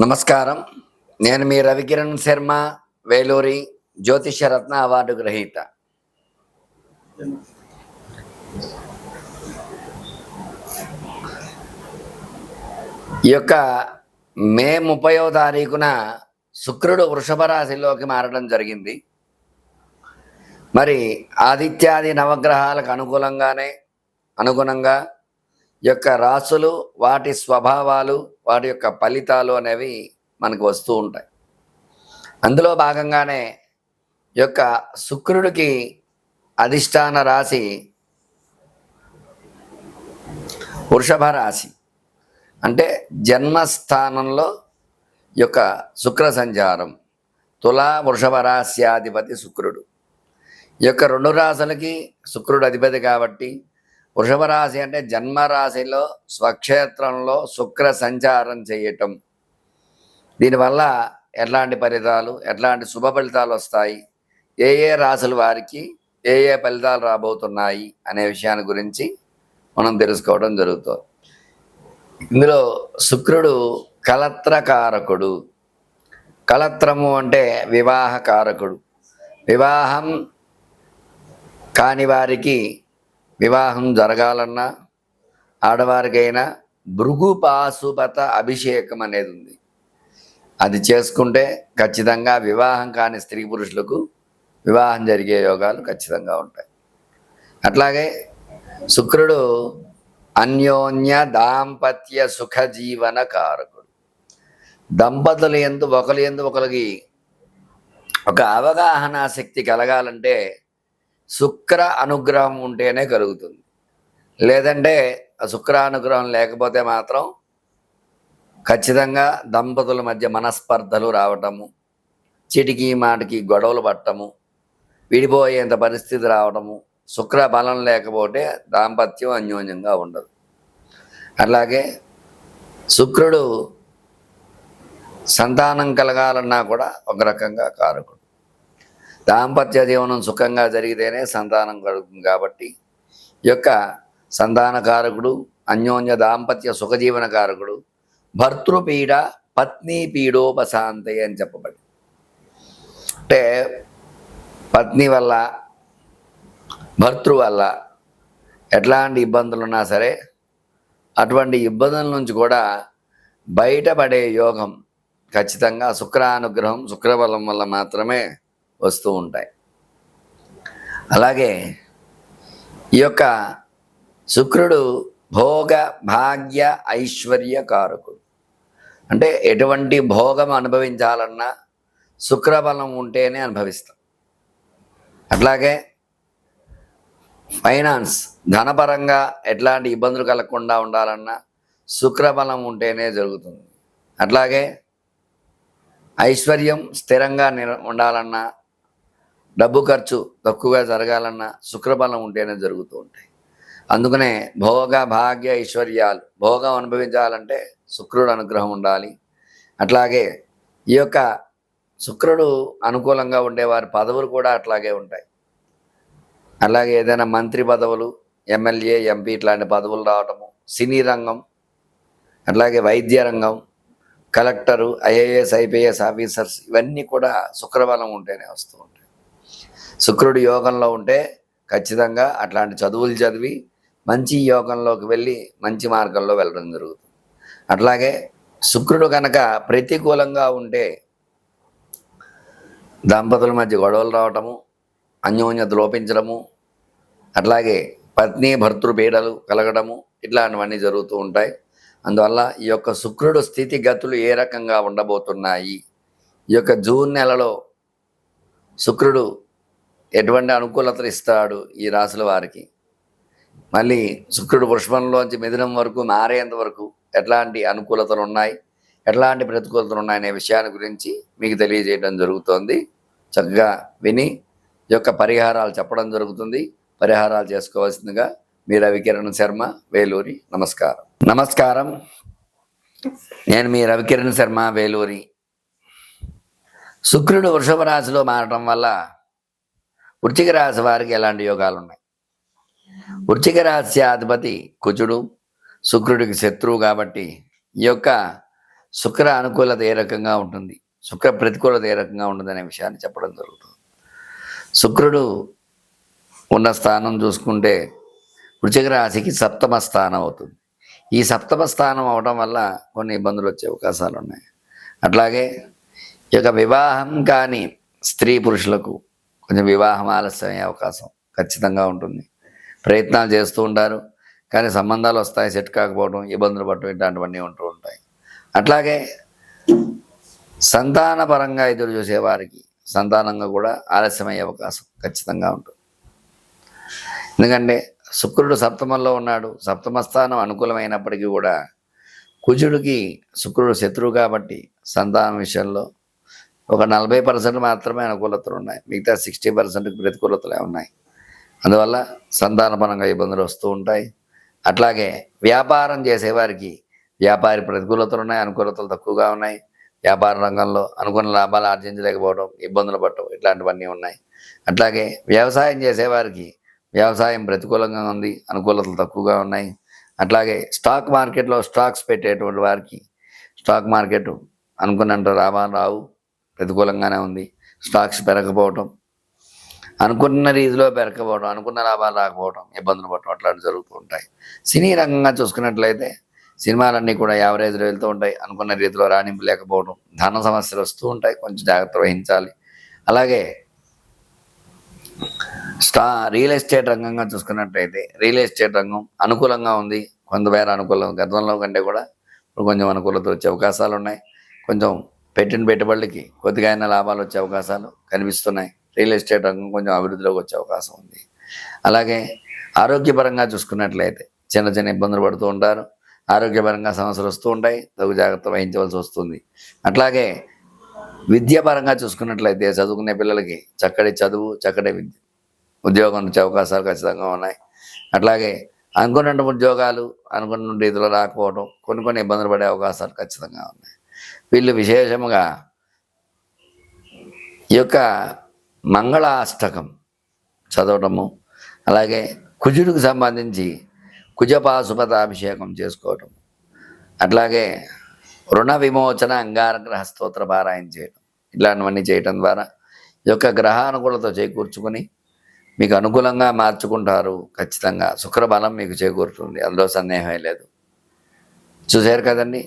నమస్కారం. నేను మీ రవికిరణ్ శర్మ, వేలూరి జ్యోతిష్య రత్న అవార్డు గ్రహీత. ఈ యొక్క మే 30వ తారీఖున శుక్రుడు వృషభ రాశిలోకి మారడం జరిగింది. మరి ఆదిత్యాది నవగ్రహాలకు అనుగుణంగా ఈ యొక్క రాసులు, వాటి స్వభావాలు, వాటి యొక్క ఫలితాలు అనేవి మనకు వస్తూ ఉంటాయి. అందులో భాగంగానే ఈ యొక్క శుక్రుడికి అధిష్టాన రాశి వృషభ రాశి, అంటే జన్మస్థానంలో ఈ యొక్క శుక్ర సంచారం. తులా వృషభ రాశ్యాధిపతి శుక్రుడు. ఈ యొక్క రెండు రాశులకి శుక్రుడు అధిపతి కాబట్టి వృషభ రాశి అంటే జన్మరాశిలో స్వక్షేత్రంలో శుక్ర సంచారం చేయటం. దీనివల్ల ఎట్లాంటి ఫలితాలు, ఎట్లాంటి శుభ ఫలితాలు వస్తాయి, ఏ ఏ రాశుల వారికి ఏ ఏ ఫలితాలు రాబోతున్నాయి అనే విషయాన్ని గురించి మనం తెలుసుకోవడం జరుగుతుంది. ఇందులో శుక్రుడు కలత్రకారకుడు. కలత్రము అంటే వివాహకారకుడు. వివాహం కాని వారికి వివాహం జరగాలన్నా, ఆడవారికైనా భృగు పాశుపత అభిషేకం అనేది ఉంది. అది చేసుకుంటే ఖచ్చితంగా వివాహం కాని స్త్రీ పురుషులకు వివాహం జరిగే యోగాలు ఖచ్చితంగా ఉంటాయి. అట్లాగే శుక్రుడు అన్యోన్య దాంపత్య సుఖ జీవన కారకుడు. దంపతులు ఒకరికి ఒక అవగాహన శక్తి కలగాలంటే శుక్ర అనుగ్రహం ఉంటేనే కలుగుతుంది. లేదంటే ఆ శుక్ర అనుగ్రహం లేకపోతే మాత్రం ఖచ్చితంగా దంపతుల మధ్య మనస్పర్ధలు రావటము, చిటికి మాటికి గొడవలు పట్టము, విడిపోయేంత పరిస్థితి రావటము. శుక్ర బలం లేకపోతే దాంపత్యం అన్యోన్యంగా ఉండదు. అలాగే శుక్రుడు సంతానం కలగాలన్నా కూడా ఒక రకంగా కారకుడు. దాంపత్య జీవనం సుఖంగా జరిగితేనే సంతానం కలుగుతుంది. కాబట్టి ఈ యొక్క సంతానకారకుడు, అన్యోన్య దాంపత్య సుఖజీవన కారకుడు, భర్తృపీడ పత్ని పీడోపశాంతి అని చెప్పబడి, అంటే పత్ని వల్ల, భర్తృ వల్ల ఎట్లాంటి ఇబ్బందులు ఉన్నా సరే అటువంటి ఇబ్బందుల నుంచి కూడా బయటపడే యోగం ఖచ్చితంగా శుక్రానుగ్రహం, శుక్రబలం వల్ల మాత్రమే వస్తూ ఉంటాయి. అలాగే ఈ యొక్క శుక్రుడు భోగ భాగ్య ఐశ్వర్య కారకుడు. అంటే ఎటువంటి భోగం అనుభవించాలన్నా శుక్రబలం ఉంటేనే అనుభవిస్తాం. అట్లాగే ఫైనాన్స్, ధనపరంగా ఎట్లాంటి ఇబ్బందులు కలగకుండా ఉండాలన్నా శుక్రబలం ఉంటేనే జరుగుతుంది. అట్లాగే ఐశ్వర్యం స్థిరంగా ఉండాలన్నా, డబ్బు ఖర్చు తక్కువగా జరగాలన్నా శుక్రబలం ఉంటేనే జరుగుతూ ఉంటాయి. అందుకనే భోగ భాగ్య ఐశ్వర్యాలు, భోగం అనుభవించాలంటే శుక్రుడు అనుగ్రహం ఉండాలి. అట్లాగే ఈ యొక్క శుక్రుడు అనుకూలంగా ఉండేవారి పదవులు కూడా అట్లాగే ఉంటాయి. అలాగే ఏదైనా మంత్రి పదవులు, ఎమ్మెల్యే, ఎంపీ ఇట్లాంటి పదవులు రావటము, సినీ రంగం, అట్లాగే వైద్య రంగం, కలెక్టరు, ఐఏఎస్, ఐపీఎస్ ఆఫీసర్స్, ఇవన్నీ కూడా శుక్రబలం ఉంటేనే వస్తూ ఉంటాయి. శుక్రుడు యోగంలో ఉంటే ఖచ్చితంగా అట్లాంటి చదువులు చదివి మంచి యోగంలోకి వెళ్ళి మంచి మార్గంలో వెళ్ళడం జరుగుతుంది. అట్లాగే శుక్రుడు కనుక ప్రతికూలంగా ఉంటే దంపతుల మధ్య గొడవలు రావటము, అన్యోన్యత లోపించడము, అట్లాగే పత్ని భర్తృ పీడలు కలగడము, ఇట్లాంటివన్నీ జరుగుతూ ఉంటాయి. అందువల్ల ఈ యొక్క శుక్రుడు స్థితిగతులు ఏ రకంగా ఉండబోతున్నాయి, ఈ యొక్క జూన్ నెలలో శుక్రుడు ఎటువంటి అనుకూలతలు ఇస్తాడు ఈ రాశుల వారికి, మళ్ళీ శుక్రుడు వృషభంలోంచి మిథునం వరకు మారేంత వరకు ఎట్లాంటి అనుకూలతలు ఉన్నాయి, ఎట్లాంటి ప్రతికూలతలు ఉన్నాయనే విషయాన్ని గురించి మీకు తెలియజేయడం జరుగుతోంది. చక్కగా విని ఈ యొక్క పరిహారాలు చెప్పడం జరుగుతుంది. పరిహారాలు చేసుకోవాల్సిందిగా మీ రవికిరణ్ శర్మ, వేలూరి. నమస్కారం. నేను మీ రవికిరణ్ శర్మ, వేలూరి. శుక్రుడు వృషభ రాశిలో మారడం వల్ల వృశ్చిక రాశి వారికి ఎలాంటి యోగాలు ఉన్నాయి? వృశ్చిక రాశి అధిపతి కుజుడు, శుక్రుడికి శత్రువు కాబట్టి ఈ యొక్క శుక్ర అనుకూలత ఏ రకంగా ఉంటుంది, శుక్ర ప్రతికూలత ఏ రకంగా ఉంటుంది అనే విషయాన్ని చెప్పడం జరుగుతుంది. శుక్రుడు ఉన్న స్థానం చూసుకుంటే వృశ్చిక రాశికి సప్తమ స్థానం అవుతుంది. ఈ సప్తమ స్థానం అవడం వల్ల కొన్ని ఇబ్బందులు వచ్చే అవకాశాలు ఉన్నాయి. అట్లాగే ఈ యొక్క వివాహం కాని స్త్రీ పురుషులకు కొంచెం వివాహం ఆలస్యం అయ్యే అవకాశం ఖచ్చితంగా ఉంటుంది. ప్రయత్నాలు చేస్తూ ఉంటారు, కానీ సంబంధాలు వస్తాయి, సెట్ కాకపోవడం, ఇబ్బందులు పడటం ఇట్లాంటివన్నీ ఉంటూ ఉంటాయి. అట్లాగే సంతానపరంగా ఎదురు చూసేవారికి సంతానంగా కూడా ఆలస్యమయ్యే అవకాశం ఖచ్చితంగా ఉంటుంది. ఎందుకంటే శుక్రుడు సప్తమంలో ఉన్నాడు. సప్తమ స్థానం అనుకూలమైనప్పటికీ కూడా కుజుడికి శుక్రుడు శత్రువు కాబట్టి సంతానం విషయంలో ఒక 40% మాత్రమే అనుకూలతలు ఉన్నాయి, మిగతా 60% ప్రతికూలతలే ఉన్నాయి. అందువల్ల సంతానపరంగా ఇబ్బందులు వస్తూ ఉంటాయి. అట్లాగే వ్యాపారం చేసేవారికి వ్యాపారి ప్రతికూలతలు ఉన్నాయి, అనుకూలతలు తక్కువగా ఉన్నాయి. వ్యాపార రంగంలో అనుకున్న లాభాలు ఆర్జించలేకపోవడం, ఇబ్బందులు పడటం ఇట్లాంటివన్నీ ఉన్నాయి. అట్లాగే వ్యవసాయం చేసేవారికి వ్యవసాయం ప్రతికూలంగా ఉంది, అనుకూలతలు తక్కువగా ఉన్నాయి. అట్లాగే స్టాక్ మార్కెట్లో స్టాక్స్ పెట్టేటువంటి వారికి స్టాక్ మార్కెట్ అనుకున్నంత లాభాలు రావు, ప్రతికూలంగానే ఉంది. స్టాక్స్ పెరగకపోవటం, అనుకున్న రీతిలో పెరగకపోవడం, అనుకున్న లాభాలు రాకపోవడం, ఇబ్బందులు పడటం అట్లాంటివి జరుగుతూ ఉంటాయి. సినీ రంగంగా చూసుకున్నట్లయితే సినిమాలన్నీ కూడా యావరేజ్లో వెళ్తూ ఉంటాయి, అనుకున్న రీతిలో రాణింపు లేకపోవడం, ధన సమస్యలు వస్తూ ఉంటాయి, కొంచెం జాగ్రత్త వహించాలి. అలాగే రియల్ ఎస్టేట్ రంగంగా చూసుకున్నట్లయితే రియల్ ఎస్టేట్ రంగం అనుకూలంగా ఉంది, కొంతమేర అనుకూలం, గతంలో కంటే కూడా ఇప్పుడు కొంచెం అనుకూలత వచ్చే అవకాశాలు ఉన్నాయి. కొంచెం పెట్టిన పెట్టుబడులకి కొద్దిగా అయినా లాభాలు వచ్చే అవకాశాలు కనిపిస్తున్నాయి. రియల్ ఎస్టేట్ రంగం కొంచెం అభివృద్ధిలోకి వచ్చే అవకాశం ఉంది. అలాగే ఆరోగ్యపరంగా చూసుకున్నట్లయితే చిన్న చిన్న ఇబ్బందులు పడుతూ ఉంటారు, ఆరోగ్యపరంగా సమస్యలు వస్తూ ఉంటాయి, తగు జాగ్రత్త వహించవలసి వస్తుంది. అట్లాగే విద్యాపరంగా చూసుకున్నట్లయితే చదువుకునే పిల్లలకి చక్కటి చదువు, చక్కటి ఉద్యోగం వచ్చే అవకాశాలు ఖచ్చితంగా ఉన్నాయి. అట్లాగే అనుకున్న ఉద్యోగాలు అనుకున్న రీతిలో రాకపోవడం, కొన్ని ఇబ్బందులు పడే అవకాశాలు ఖచ్చితంగా ఉన్నాయి. వీళ్ళు విశేషముగా ఈ యొక్క మంగళాష్టకం చదవటము, అలాగే కుజుడికి సంబంధించి కుజపాశుపతాభిషేకం చేసుకోవటం, అట్లాగే రుణ విమోచన అంగారగ్రహ స్తోత్ర పారాయణ చేయడం, ఇట్లాంటివన్నీ చేయటం ద్వారా ఈ యొక్క గ్రహానుకూలత చేకూర్చుకొని మీకు అనుకూలంగా మార్చుకుంటారు. ఖచ్చితంగా శుక్రబలం మీకు చేకూరుతుంది, అందులో సందేహం లేదు. చూశారు కదండి,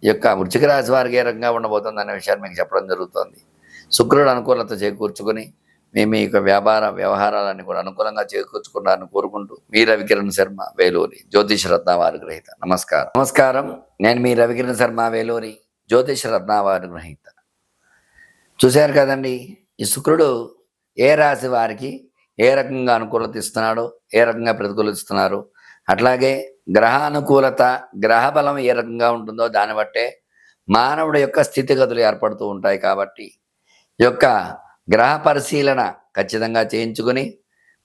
ఈ యొక్క వృశ్చిక రాశి వారికి ఏ రకంగా ఉండబోతుంది అనే విషయాన్ని మీకు చెప్పడం జరుగుతుంది. శుక్రుడు అనుకూలత చేకూర్చుకొని మీ యొక్క వ్యాపార వ్యవహారాలన్నీ కూడా అనుకూలంగా చేకూర్చుకుంటారని కోరుకుంటూ మీ రవికిరణ్ శర్మ, వేలూరి, జ్యోతిష రత్నావారి గ్రహీత. నమస్కారం. నేను మీ రవికిరణ్ శర్మ, వేలూరి, జ్యోతిష రత్నావారి గ్రహీత. చూశారు కదండి, ఈ శుక్రుడు ఏ రాశి వారికి ఏ రకంగా అనుకూలత ఇస్తున్నాడో, ఏ రకంగా ప్రతికూలిస్తున్నారో, అట్లాగే గ్రహానుకూలత, గ్రహ బలం ఏ రకంగా ఉంటుందో దాన్ని బట్టే మానవుడి యొక్క స్థితిగతులు ఏర్పడుతూ ఉంటాయి. కాబట్టి ఈ యొక్క గ్రహ పరిశీలన ఖచ్చితంగా చేయించుకుని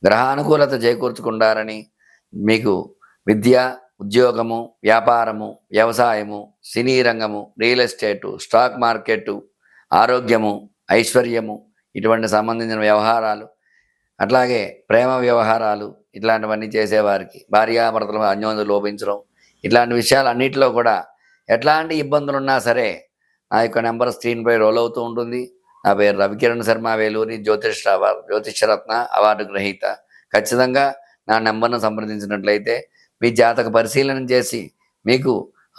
గ్రహానుకూలత చేకూర్చుకుంటారని మీకు విద్య, ఉద్యోగము, వ్యాపారము, వ్యవసాయము, సినీ రంగము, రియల్ ఎస్టేటు, స్టాక్ మార్కెట్టు, ఆరోగ్యము, ఐశ్వర్యము, ఇటువంటి సంబంధించిన వ్యవహారాలు, అట్లాగే ప్రేమ వ్యవహారాలు, ఇట్లాంటివన్నీ చేసేవారికి భార్యాభర్తల అన్యోన్యత లోపించడం, ఇట్లాంటి విషయాలన్నింటిలో కూడా ఎట్లాంటి ఇబ్బందులు ఉన్నా సరే నా యొక్క నెంబర్ స్క్రీన్పై రోల్ అవుతూ ఉంటుంది. నా పేరు రవికిరణ్ శర్మ, వేలూరి, జ్యోతిషరత్న అవార్డు గ్రహీత. ఖచ్చితంగా నా నెంబర్ను సంప్రదించినట్లయితే మీ జాతక పరిశీలన చేసి మీకు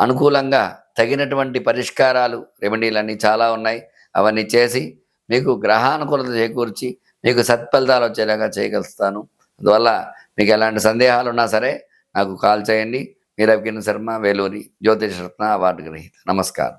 అనుకూలంగా తగినటువంటి పరిష్కారాలు, రెమెడీలన్నీ చాలా ఉన్నాయి, అవన్నీ చేసి మీకు గ్రహానుకూలత చేకూర్చి మీకు సత్ఫలితాలు వచ్చేలాగా చేయగలుగుతాను. అందువల్ల మీకు ఎలాంటి సందేహాలు ఉన్నా సరే నాకు కాల్ చేయండి. మీ రవికిరణ్ శర్మ, వేలూరి, జ్యోతిషరత్న అవార్డు గ్రహీత. నమస్కారం.